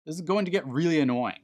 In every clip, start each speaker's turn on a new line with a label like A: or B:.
A: This is going to get really annoying.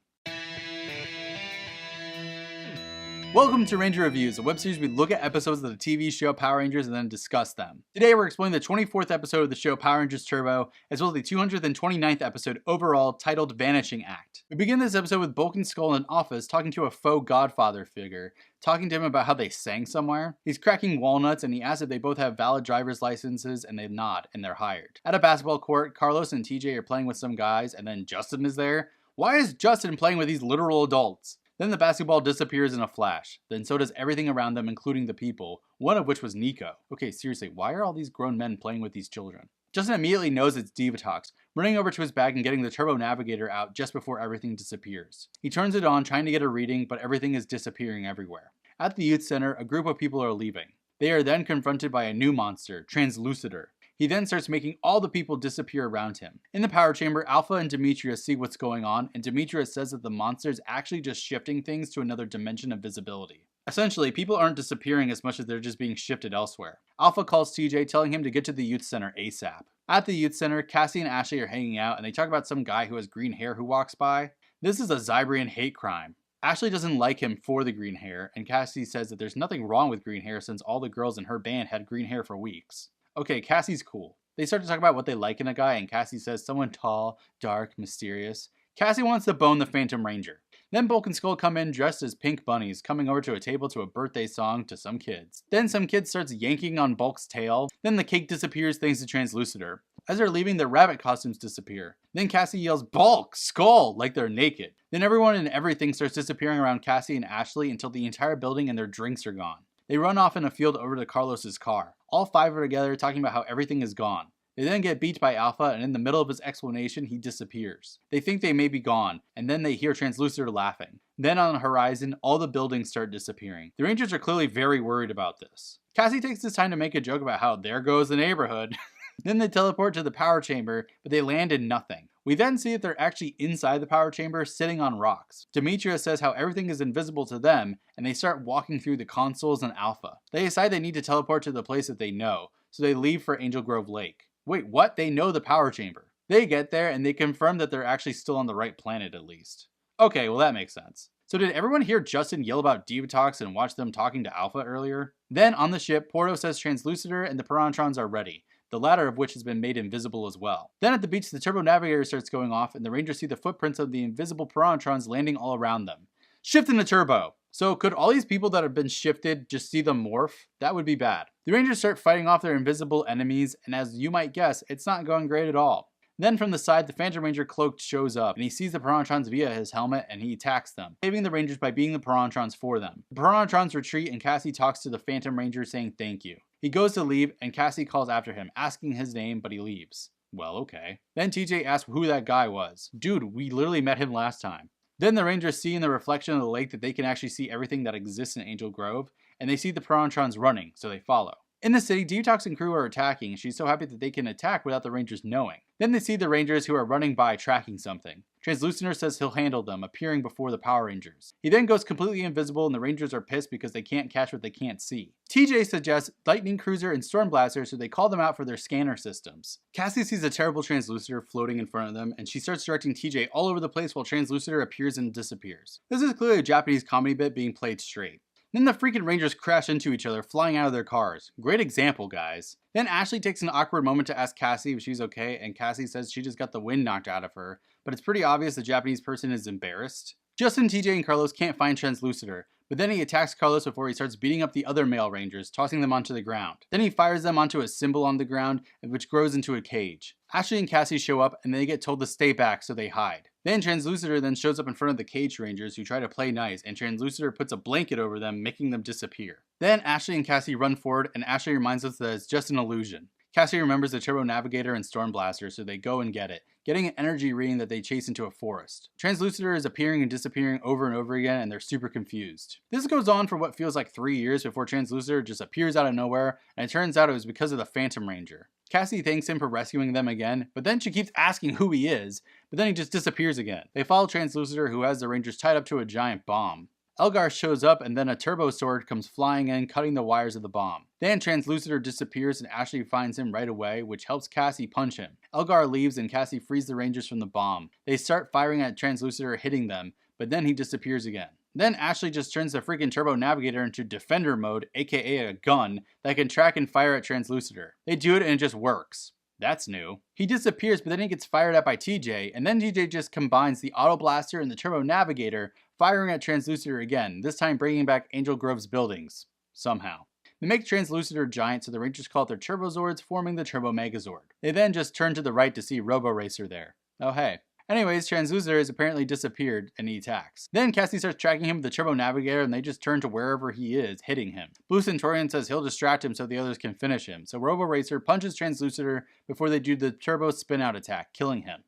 A: Welcome to Ranger Reviews, a web series we look at episodes of the TV show Power Rangers and then discuss them. Today we're exploring the 24th episode of the show Power Rangers Turbo, as well as the 229th episode overall, titled Vanishing Act. We begin this episode with Bulk and Skull in an office talking to a faux godfather figure, talking to him about how they sang somewhere. He's cracking walnuts and he asks if they both have valid driver's licenses, and they nod, and they're hired. At a basketball court, Carlos and TJ are playing with some guys, and then Justin is there. Why is Justin playing with these literal adults? Then the basketball disappears in a flash. Then so does everything around them, including the people, one of which was Nico. Okay, seriously, why are all these grown men playing with these children? Justin immediately knows it's Divatox, running over to his bag and getting the Turbo Navigator out just before everything disappears. He turns it on, trying to get a reading, but everything is disappearing everywhere. At the youth center, a group of people are leaving. They are then confronted by a new monster, Translucitor. He then starts making all the people disappear around him. In the power chamber, Alpha and Demetrius see what's going on, and Demetrius says that the monster is actually just shifting things to another dimension of visibility. Essentially, people aren't disappearing as much as they're just being shifted elsewhere. Alpha calls TJ, telling him to get to the youth center ASAP. At the youth center, Cassie and Ashley are hanging out, and they talk about some guy who has green hair who walks by. This is a Zybrian hate crime. Ashley doesn't like him for the green hair, and Cassie says that there's nothing wrong with green hair since all the girls in her band had green hair for weeks. Okay, Cassie's cool. They start to talk about what they like in a guy, and Cassie says someone tall, dark, mysterious. Cassie wants to bone the Phantom Ranger. Then Bulk and Skull come in dressed as pink bunnies, coming over to a table to a birthday song to some kids. Then some kid starts yanking on Bulk's tail. Then the cake disappears thanks to Translucitor. As they're leaving, their rabbit costumes disappear. Then Cassie yells, "Bulk! Skull!" like they're naked. Then everyone and everything starts disappearing around Cassie and Ashley until the entire building and their drinks are gone. They run off in a field over to Carlos's car. All five are together talking about how everything is gone. They then get beat by Alpha, and in the middle of his explanation, he disappears. They think they may be gone, and then they hear Translucitor laughing. Then on the horizon, all the buildings start disappearing. The Rangers are clearly very worried about this. Cassie takes this time to make a joke about how there goes the neighborhood. Then they teleport to the power chamber, but they land in nothing. We then see that they're actually inside the power chamber, sitting on rocks. Demetrius says how everything is invisible to them, and they start walking through the consoles and Alpha. They decide they need to teleport to the place that they know, so they leave for Angel Grove Lake. Wait, what? They know the power chamber. They get there, and they confirm that they're actually still on the right planet at least. Okay, well that makes sense. So did everyone hear Justin yell about Divatox and watch them talking to Alpha earlier? Then on the ship, Porto says Translucitor and the Pirantrons are ready, the latter of which has been made invisible as well. Then at the beach, the Turbo Navigator starts going off, and the Rangers see the footprints of the invisible Pirantrons landing all around them. Shifting the turbo! So could all these people that have been shifted just see them morph? That would be bad. The Rangers start fighting off their invisible enemies, and as you might guess, it's not going great at all. Then from the side, the Phantom Ranger cloaked shows up, and he sees the Pirantrons via his helmet, and he attacks them, saving the Rangers by beating the Pirantrons for them. The Pirantrons retreat, and Cassie talks to the Phantom Ranger saying thank you. He goes to leave, and Cassie calls after him, asking his name, but he leaves. Well, okay. Then TJ asks who that guy was. Dude, we literally met him last time. Then the Rangers see in the reflection of the lake that they can actually see everything that exists in Angel Grove, and they see the Pirantrons running, so they follow. In the city, Divatox and crew are attacking, and she's so happy that they can attack without the Rangers knowing. Then they see the Rangers who are running by tracking something. Translucitor says he'll handle them, appearing before the Power Rangers. He then goes completely invisible, and the Rangers are pissed because they can't catch what they can't see. TJ suggests Lightning Cruiser and Storm Blaster, so they call them out for their scanner systems. Cassie sees a terrible Translucitor floating in front of them, and she starts directing TJ all over the place while Translucitor appears and disappears. This is clearly a Japanese comedy bit being played straight. Then the freaking Rangers crash into each other, flying out of their cars. Great example, guys. Then Ashley takes an awkward moment to ask Cassie if she's okay, and Cassie says she just got the wind knocked out of her, but it's pretty obvious the Japanese person is embarrassed. Justin, TJ, and Carlos can't find Translucitor, but then he attacks Carlos before he starts beating up the other male Rangers, tossing them onto the ground. Then he fires them onto a symbol on the ground, which grows into a cage. Ashley and Cassie show up, and they get told to stay back, so they hide. Then Translucitor then shows up in front of the cage Rangers, who try to play nice, and Translucitor puts a blanket over them, making them disappear. Then Ashley and Cassie run forward, and Ashley reminds us that it's just an illusion. Cassie remembers the Turbo Navigator and Storm Blaster, so they go and get it, getting an energy reading that they chase into a forest. Translucitor is appearing and disappearing over and over again, and they're super confused. This goes on for what feels like 3 years before Translucitor just appears out of nowhere, and it turns out it was because of the Phantom Ranger. Cassie thanks him for rescuing them again, but then she keeps asking who he is, but then he just disappears again. They follow Translucitor, who has the Rangers tied up to a giant bomb. Elgar shows up and then a turbo sword comes flying in, cutting the wires of the bomb. Then Translucitor disappears and Ashley finds him right away, which helps Cassie punch him. Elgar leaves and Cassie frees the Rangers from the bomb. They start firing at Translucitor, hitting them, but then he disappears again. Then Ashley just turns the freaking Turbo Navigator into Defender mode, aka a gun, that can track and fire at Translucitor. They do it and it just works. That's new. He disappears, but then he gets fired at by TJ, and then TJ just combines the Auto Blaster and the Turbo Navigator, firing at Translucitor again, this time bringing back Angel Grove's buildings. Somehow. They make Translucitor giant, so the Rangers call it their Turbozords, forming the Turbo Megazord. They then just turn to the right to see Robo Racer there. Oh hey. Anyways, Translucitor has apparently disappeared and he attacks. Then Cassie starts tracking him with the Turbo Navigator and they just turn to wherever he is, hitting him. Blue Centaurian says he'll distract him so the others can finish him. So Robo Racer punches Translucitor before they do the Turbo Spin Out attack, killing him.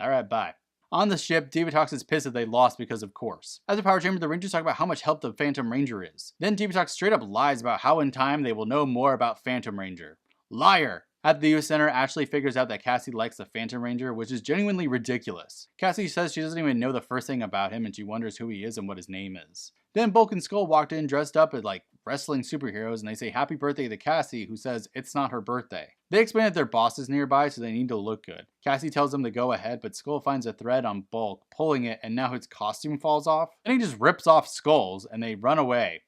A: Alright, bye. On the ship, Divatox is pissed that they lost because of course. At the power chamber, the Rangers talk about how much help the Phantom Ranger is. Then Divatox straight up lies about how in time they will know more about Phantom Ranger. Liar! At the youth center, Ashley figures out that Cassie likes the Phantom Ranger, which is genuinely ridiculous. Cassie says she doesn't even know the first thing about him and she wonders who he is and what his name is. Then Bulk and Skull walked in dressed up as like wrestling superheroes and they say happy birthday to Cassie, who says it's not her birthday. They explain that their boss is nearby so they need to look good. Cassie tells them to go ahead, but Skull finds a thread on Bulk, pulling it, and now his costume falls off. Then he just rips off Skull's and they run away.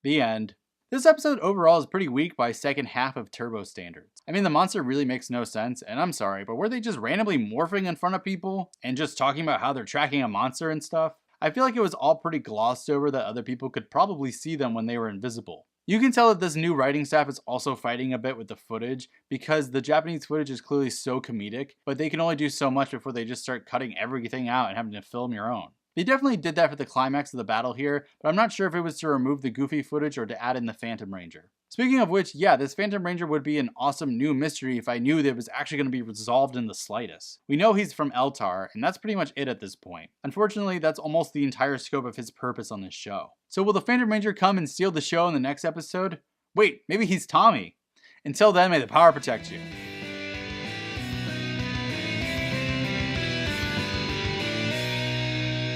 A: The end. This episode overall is pretty weak by second half of Turbo standards. I mean, the monster really makes no sense, and I'm sorry, but were they just randomly morphing in front of people and just talking about how they're tracking a monster and stuff? I feel like it was all pretty glossed over that other people could probably see them when they were invisible. You can tell that this new writing staff is also fighting a bit with the footage because the Japanese footage is clearly so comedic, but they can only do so much before they just start cutting everything out and having to film your own. They definitely did that for the climax of the battle here, but I'm not sure if it was to remove the goofy footage or to add in the Phantom Ranger. Speaking of which, yeah, this Phantom Ranger would be an awesome new mystery if I knew that it was actually going to be resolved in the slightest. We know he's from Eltar, and that's pretty much it at this point. Unfortunately, that's almost the entire scope of his purpose on this show. So will the Phantom Ranger come and steal the show in the next episode? Wait, maybe he's Tommy. Until then, may the power protect you.